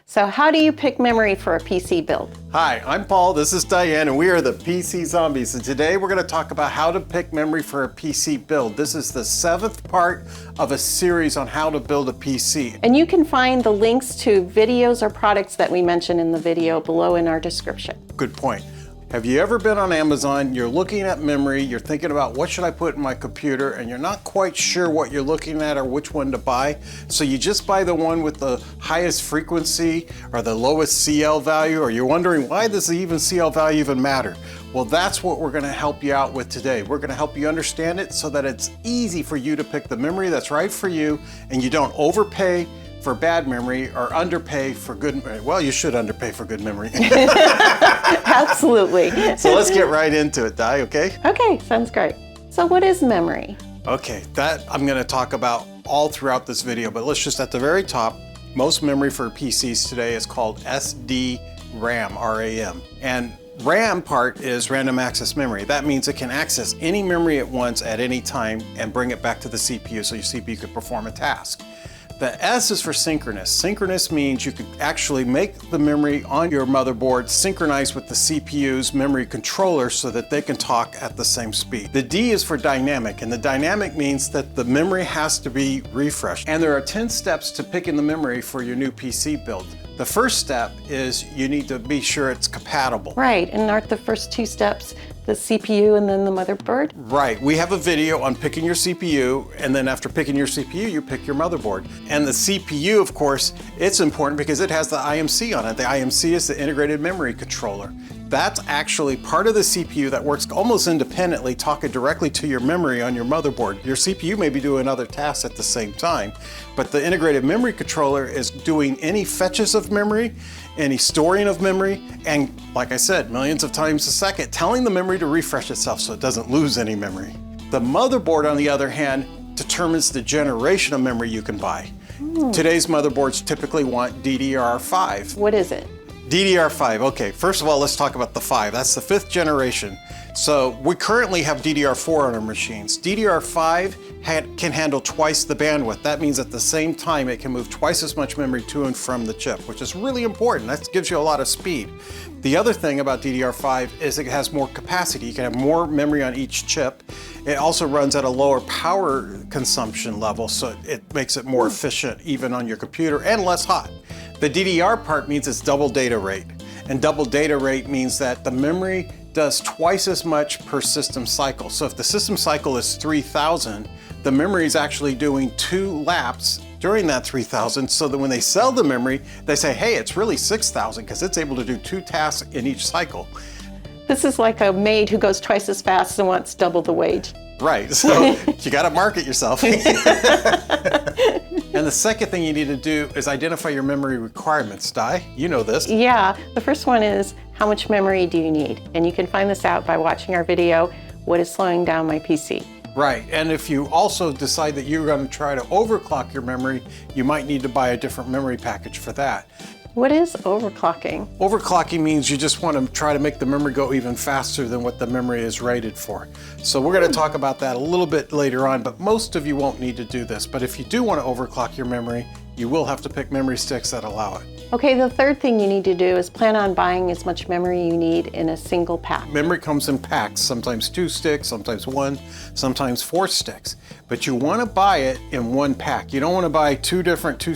So how do you pick memory for a PC build? Hi, I'm Paul, this is Diane, and we are the PC Zombies. And today we're going to talk about how to pick memory for a PC build. This is the 7th part of a series on how to build a PC. And you can find the links to videos or products that we mentioned in the video below in our description. Good point. Have you ever been on Amazon, you're looking at memory, you're thinking about what should I put in my computer, and you're not quite sure what you're looking at or which one to buy, so you just buy the one with the highest frequency or the lowest CL value, or you're wondering why does the even CL value even matter? Well, that's what we're going to help you out with today. We're going to help you understand it so that it's easy for you to pick the memory that's right for you, and you don't overpay for bad memory or underpay for good memory. Well, you should underpay for good memory. Absolutely. So let's get right into it, Di, okay? Okay, sounds great. So what is memory? Okay, that I'm going to talk about all throughout this video, but let's just at the very top, most memory for PCs today is called SDRAM, R-A-M. And RAM part is random access memory. That means it can access any memory at once at any time and bring it back to the CPU so your CPU could perform a task. The S is for synchronous. Synchronous means you could actually make the memory on your motherboard synchronize with the CPU's memory controller so that they can talk at the same speed. The D is for dynamic, and the dynamic means that the memory has to be refreshed. And there are 10 steps to picking the memory for your new PC build. The first step is you need to be sure it's compatible. Right, and aren't the first two steps the CPU and then the motherboard? Right, we have a video on picking your CPU, and then after picking your CPU, you pick your motherboard. And the CPU, of course, it's important because it has the IMC on it. The IMC is the integrated memory controller. That's actually part of the CPU that works almost independently, talking directly to your memory on your motherboard. Your CPU may be doing other tasks at the same time, but the integrated memory controller is doing any fetches of memory, any storing of memory, and like I said, millions of times a second, telling the memory to refresh itself so it doesn't lose any memory. The motherboard, on the other hand, determines the generation of memory you can buy. Today's motherboards typically want DDR5. What is it? DDR5, okay, first of all, let's talk about the 5. That's the 5th generation. So we currently have DDR4 on our machines. DDR5 can handle twice the bandwidth. That means at the same time, it can move twice as much memory to and from the chip, which is really important. That gives you a lot of speed. The other thing about DDR5 is it has more capacity. You can have more memory on each chip. It also runs at a lower power consumption level, so it makes it more efficient even on your computer and less hot. The DDR part means it's double data rate. And double data rate means that the memory does twice as much per system cycle. So if the system cycle is 3,000, the memory is actually doing 2 laps during that 3,000, so that when they sell the memory, they say, hey, it's really 6,000 because it's able to do 2 tasks in each cycle. This is like a maid who goes twice as fast and wants double the wage. Right, so you got to market yourself. And the second thing you need to do is identify your memory requirements. Di, you know this. Yeah, the first one is how much memory do you need? And you can find this out by watching our video, What is Slowing Down My PC? Right, and if you also decide that you're going to try to overclock your memory, you might need to buy a different memory package for that. What is overclocking? Overclocking means you just want to try to make the memory go even faster than what the memory is rated for. So we're going to talk about that a little bit later on, but most of you won't need to do this. But if you do want to overclock your memory, you will have to pick memory sticks that allow it. Okay, the third thing you need to do is plan on buying as much memory you need in a single pack. Memory comes in packs, sometimes 2 sticks, sometimes 1, sometimes 4 sticks. But you want to buy it in one pack. You don't want to buy 2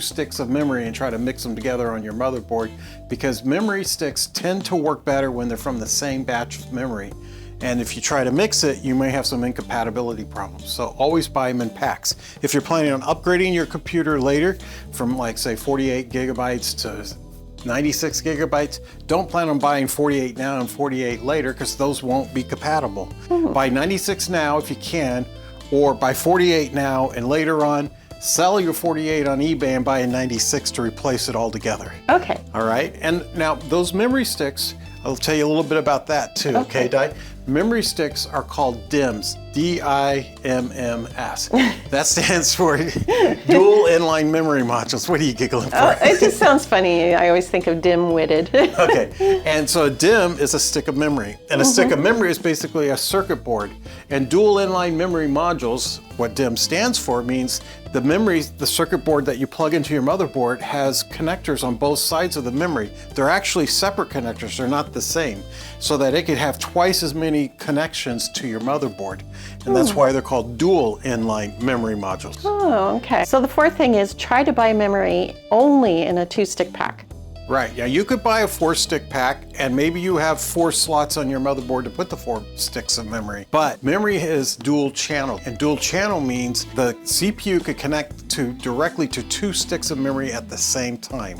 sticks of memory and try to mix them together on your motherboard, because memory sticks tend to work better when they're from the same batch of memory. And if you try to mix it, you may have some incompatibility problems. So always buy them in packs. If you're planning on upgrading your computer later from, like, say 48 gigabytes to 96 gigabytes, don't plan on buying 48 now and 48 later, because those won't be compatible. Buy 96 now if you can, or buy 48 now and later on sell your 48 on eBay and buy a 96 to replace it all together. Okay. All right, and now those memory sticks, I'll tell you a little bit about that too, okay, Di? Memory sticks are called DIMMs, D-I-M-M-S. That stands for dual inline memory modules. What are you giggling for? Oh, it just sounds funny. I always think of dim-witted. Okay, and so a DIMM is a stick of memory. And a stick of memory is basically a circuit board. And dual inline memory modules, what DIMM stands for, means the memory, the circuit board that you plug into your motherboard has connectors on both sides of the memory. They're actually separate connectors, they're not the same, so that it could have twice as many connections to your motherboard. And that's why they're called dual inline memory modules. Oh, okay. So the fourth thing is try to buy memory only in a 2-stick pack. Right, yeah, you could buy a 4-stick pack and maybe you have 4 slots on your motherboard to put the 4 sticks of memory. But memory is dual channel, and dual channel means the CPU could connect directly to 2 sticks of memory at the same time.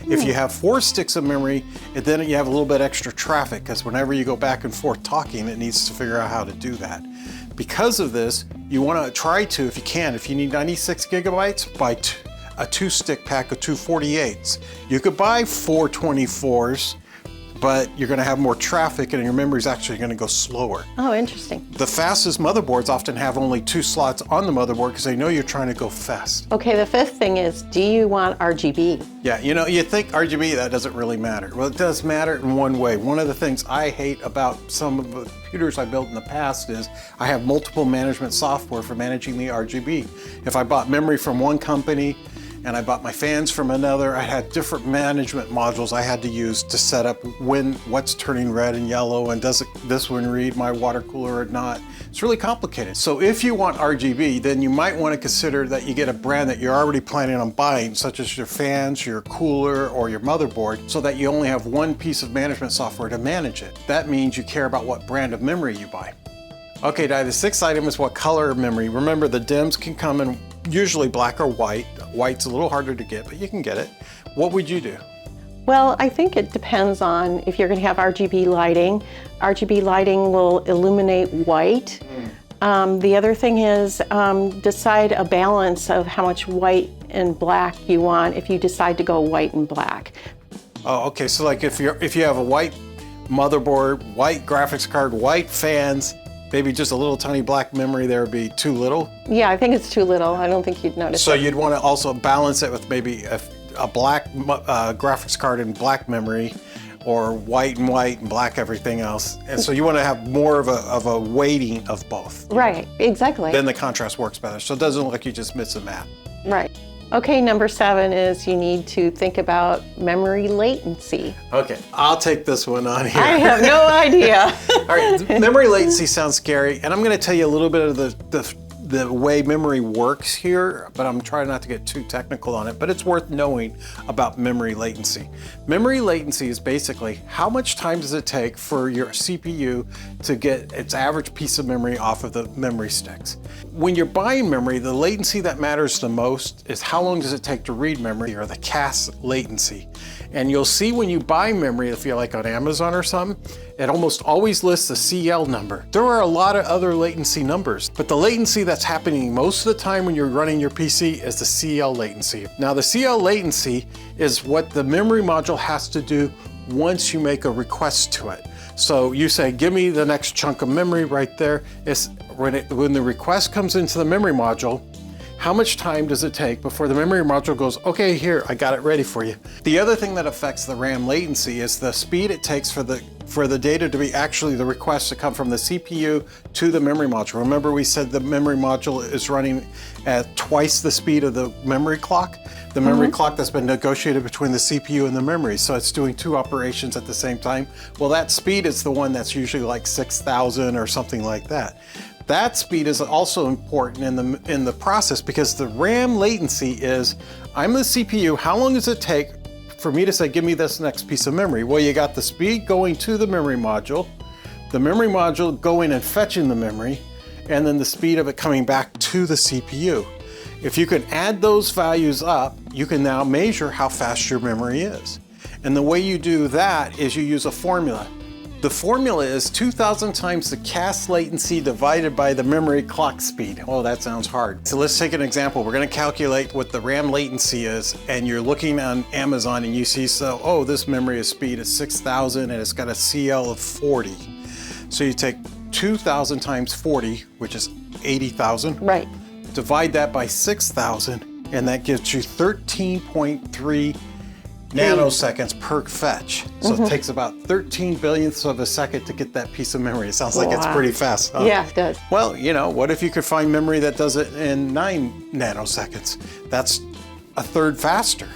If you have 4 sticks of memory, then you have a little bit extra traffic, because whenever you go back and forth talking, it needs to figure out how to do that. Because of this, you want to try to, if you can, if you need 96 gigabytes, buy a 2-stick pack of 248s. You could buy 4 24s, but you're going to have more traffic and your memory is actually going to go slower. Oh, interesting. The fastest motherboards often have only 2 slots on the motherboard because they know you're trying to go fast. Okay, the fifth thing is, do you want RGB? Yeah, you know, you think RGB, that doesn't really matter. Well, it does matter in one way. One of the things I hate about some of the computers I built in the past is I have multiple management software for managing the RGB. If I bought memory from one company and I bought my fans from another, I had different management modules I had to use to set up what's turning red and yellow, and does this one read my water cooler or not. It's really complicated. So if you want RGB, then you might want to consider that you get a brand that you're already planning on buying, such as your fans, your cooler, or your motherboard, so that you only have one piece of management software to manage it. That means you care about what brand of memory you buy. Okay, Di, the 6th item is what color of memory. Remember, the DIMMs can come in usually black or white. White's a little harder to get, but you can get it. What would you do? Well, I think it depends on if you're going to have RGB lighting. RGB lighting will illuminate white. The other thing is decide a balance of how much white and black you want if you decide to go white and black. Oh, okay, so like if you have a white motherboard, white graphics card, white fans, maybe just a little tiny black memory there would be too little? Yeah, I think it's too little. I don't think you'd notice So it. you'd want to also balance it with maybe a black graphics card and black memory, or white and black everything else. And so you want to have more of a weighting of both. Right, exactly. Then the contrast works better. So it doesn't look like you just missed a map. Right. Okay, number 7 is you need to think about memory latency. Okay, I'll take this one on here. I have no idea. All right, memory latency sounds scary, and I'm going to tell you a little bit of the way memory works here, but I'm trying not to get too technical on it, but it's worth knowing about memory latency. Memory latency is basically how much time does it take for your CPU to get its average piece of memory off of the memory sticks. When you're buying memory, the latency that matters the most is how long does it take to read memory, or the CAS latency. And you'll see when you buy memory, if you're like on Amazon or something, it almost always lists a CL number. There are a lot of other latency numbers, but the latency that's happening most of the time when you're running your PC is the CL latency. Now the CL latency is what the memory module has to do once you make a request to it. So you say, give me the next chunk of memory right there. It's when the request comes into the memory module, how much time does it take before the memory module goes, okay, here, I got it ready for you. The other thing that affects the RAM latency is the speed it takes for the data to be actually the request to come from the CPU to the memory module. Remember we said the memory module is running at twice the speed of the memory clock? The memory clock that's been negotiated between the CPU and the memory. So it's doing 2 operations at the same time. Well, that speed is the one that's usually like 6,000 or something like that. That speed is also important in the process, because the RAM latency is, I'm the CPU, how long does it take for me to say, give me this next piece of memory? Well, you got the speed going to the memory module going and fetching the memory, and then the speed of it coming back to the CPU. If you can add those values up, you can now measure how fast your memory is. And the way you do that is you use a formula. The formula is 2,000 times the CAS latency divided by the memory clock speed. Oh, that sounds hard. So let's take an example. We're going to calculate what the RAM latency is, and you're looking on Amazon and you see, so, oh, this memory speed is 6,000 and it's got a CL of 40. So you take 2,000 times 40, which is 80,000. Right. Divide that by 6,000, and that gives you 13.3 nanoseconds per fetch. So it takes about 13 billionths of a second to get that piece of memory. It sounds like it's pretty fast, huh? Yeah, it does. Well, you know, what if you could find memory that does it in 9 nanoseconds? That's a third faster.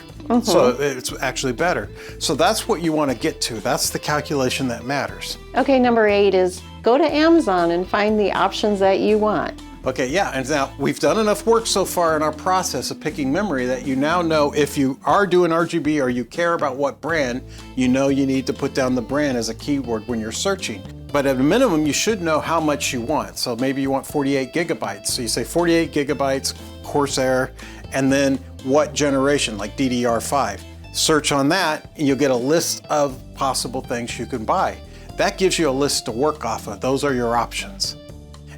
So it's actually better. So that's what you want to get to. That's the calculation that matters. Okay, number 8 is go to Amazon and find the options that you want. Okay, yeah, and now we've done enough work so far in our process of picking memory that you now know if you are doing RGB or you care about what brand, you know you need to put down the brand as a keyword when you're searching. But at a minimum, you should know how much you want. So maybe you want 48 gigabytes. So you say 48 gigabytes, Corsair, and then what generation, like DDR5. Search on that, and you'll get a list of possible things you can buy. That gives you a list to work off of. Those are your options.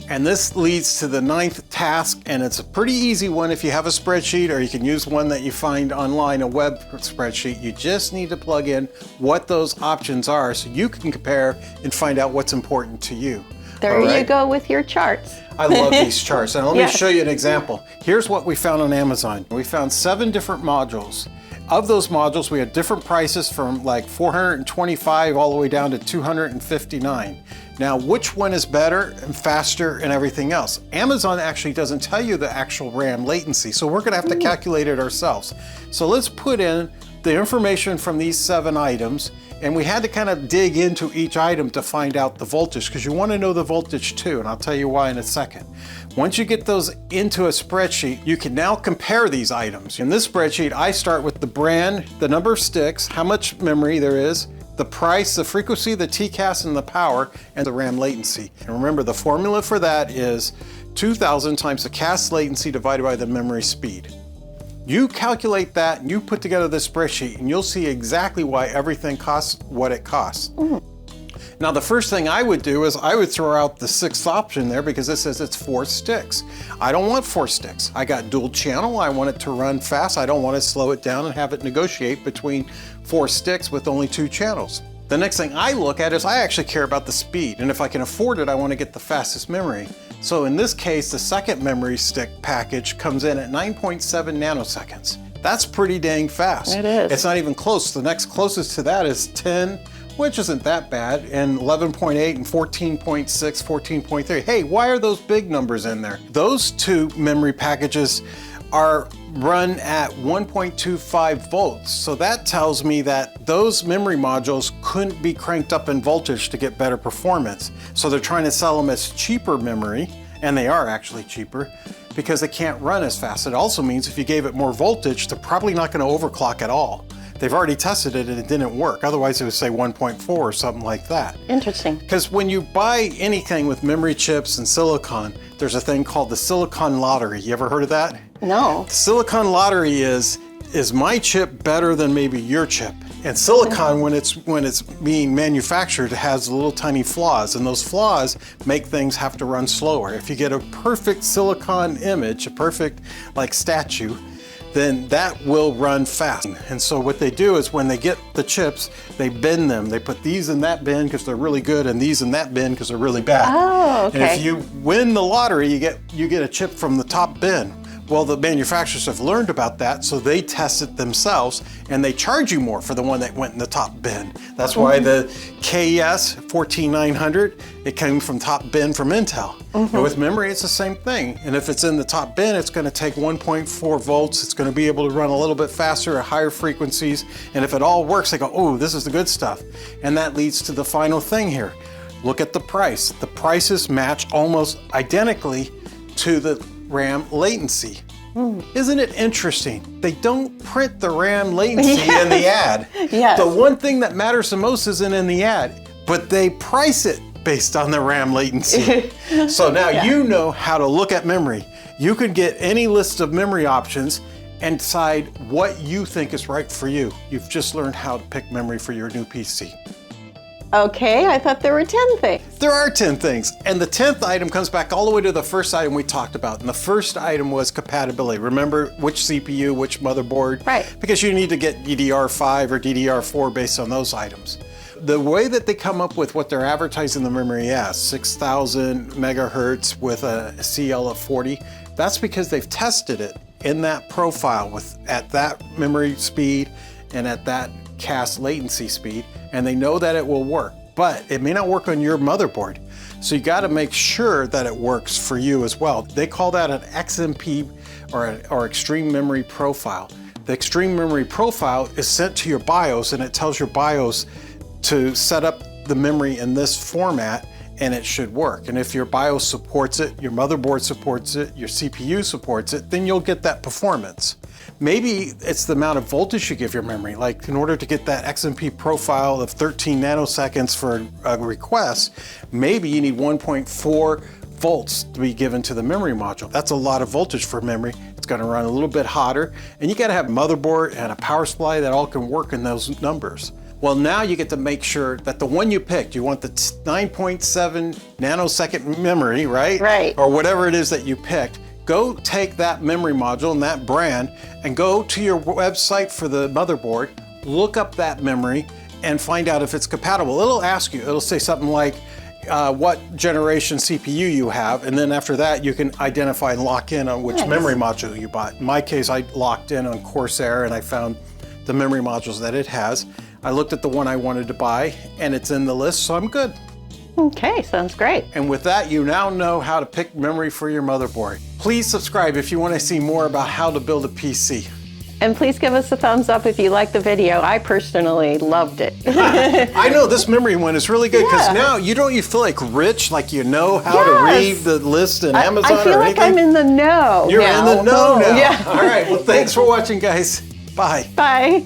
And this leads to the 9th task, and it's a pretty easy one if you have a spreadsheet, or you can use one that you find online, a web spreadsheet. You just need to plug in what those options are so you can compare and find out what's important to you. There you go with your charts. I love these charts. And let me show you an example. Here's what we found on Amazon. We found 7 different modules. Of those modules, we had different prices from like 425 all the way down to 259. Now, which one is better and faster and everything else? Amazon actually doesn't tell you the actual RAM latency, so we're gonna have to calculate it ourselves. So let's put in the information from these 7 items, and we had to kind of dig into each item to find out the voltage, because you want to know the voltage too, and I'll tell you why in a second. Once you get those into a spreadsheet, you can now compare these items. In this spreadsheet, I start with the brand, the number of sticks, how much memory there is, the price, the frequency, the TCAS, and the power, and the RAM latency. And remember, the formula for that is 2,000 times the CAS latency divided by the memory speed. You calculate that and you put together this spreadsheet and you'll see exactly why everything costs what it costs. Now, the first thing I would do is I would throw out the 6th option there because it says it's 4 sticks. I don't want 4 sticks. I got dual channel. I want it to run fast. I don't want to slow it down and have it negotiate between 4 sticks with only 2 channels. The next thing I look at is I actually care about the speed. And if I can afford it, I want to get the fastest memory. So in this case, the second memory stick package comes in at 9.7 nanoseconds. That's pretty dang fast. It is. It's not even close. The next closest to that is 10, which isn't that bad, and 11.8 and 14.6, 14.3. Hey, why are those big numbers in there? Those 2 memory packages are run at 1.25 volts. So that tells me that those memory modules couldn't be cranked up in voltage to get better performance. So they're trying to sell them as cheaper memory, and they are actually cheaper, because they can't run as fast. It also means if you gave it more voltage, they're probably not going to overclock at all. They've already tested it and it didn't work. Otherwise it would say 1.4 or something like that. Interesting. Because when you buy anything with memory chips and silicon, there's a thing called the silicon lottery. You ever heard of that? No. The silicon lottery is my chip better than maybe your chip? And silicon, when it's being manufactured, has little tiny flaws, and those flaws make things have to run slower. If you get a perfect silicon image, a perfect like statue, then that will run fast. And so what they do is when they get the chips, they bin them. They put these in that bin because they're really good, and these in that bin because they're really bad. Oh, okay. And if you win the lottery, you get a chip from the top bin. Well, the manufacturers have learned about that, so they test it themselves, and they charge you more for the one that went in the top bin. That's why the CAS 14900, it came from top bin from Intel. And with memory, it's the same thing. And if it's in the top bin, it's going to take 1.4 volts. It's going to be able to run a little bit faster at higher frequencies. And if it all works, they go, oh, this is the good stuff. And that leads to the final thing here. Look at the price. The prices match almost identically to the RAM latency. Isn't it interesting? They don't print the RAM latency in the ad. Yes. The one thing that matters the most isn't in the ad, but they price it based on the RAM latency. So now you know how to look at memory. You can get any list of memory options and decide what you think is right for you. You've just learned how to pick memory for your new PC. Okay, I thought there were 10 things. There are 10 things, and the 10th item comes back all the way to the first item we talked about, and the first item was compatibility. Remember which CPU, which motherboard? Right. Because you need to get DDR5 or DDR4 based on those items. the way that they come up with what they're advertising the memory as, 6,000 megahertz with a CL of 40, that's because they've tested it in that profile at that memory speed and at that CAS latency speed, and they know that it will work. But it may not work on your motherboard. So you gotta make sure that it works for you as well. They call that an XMP or extreme memory profile. The extreme memory profile is sent to your BIOS, and it tells your BIOS to set up the memory in this format, and it should work. And if your BIOS supports it, your motherboard supports it, your CPU supports it, then you'll get that performance. Maybe it's the amount of voltage you give your memory. Like in order to get that XMP profile of 13 nanoseconds for a request, maybe you need 1.4 volts to be given to the memory module. That's a lot of voltage for memory. It's gonna run a little bit hotter, and you gotta have a motherboard and a power supply that all can work in those numbers. Well, now you get to make sure that the one you picked, you want the 9.7 nanosecond memory, right? Right. Or whatever it is that you picked. Go take that memory module and that brand and go to your website for the motherboard, look up that memory and find out if it's compatible. It'll ask you, it'll say something like, what generation CPU you have, and then after that you can identify and lock in on which memory module you bought. In my case, I locked in on Corsair and I found the memory modules that it has. I looked at the one I wanted to buy and it's in the list, so I'm good. Okay, sounds great. And with that, you now know how to pick memory for your motherboard. Please subscribe if you want to see more about how to build a PC. And please give us a thumbs up if you liked the video. I personally loved it. I know this memory one is really good because now you feel like rich, like you know how to read the list in Amazon I feel or like anything. I'm in the know. You're in the know now. Yeah. All right, well, thanks for watching, guys. Bye. Bye.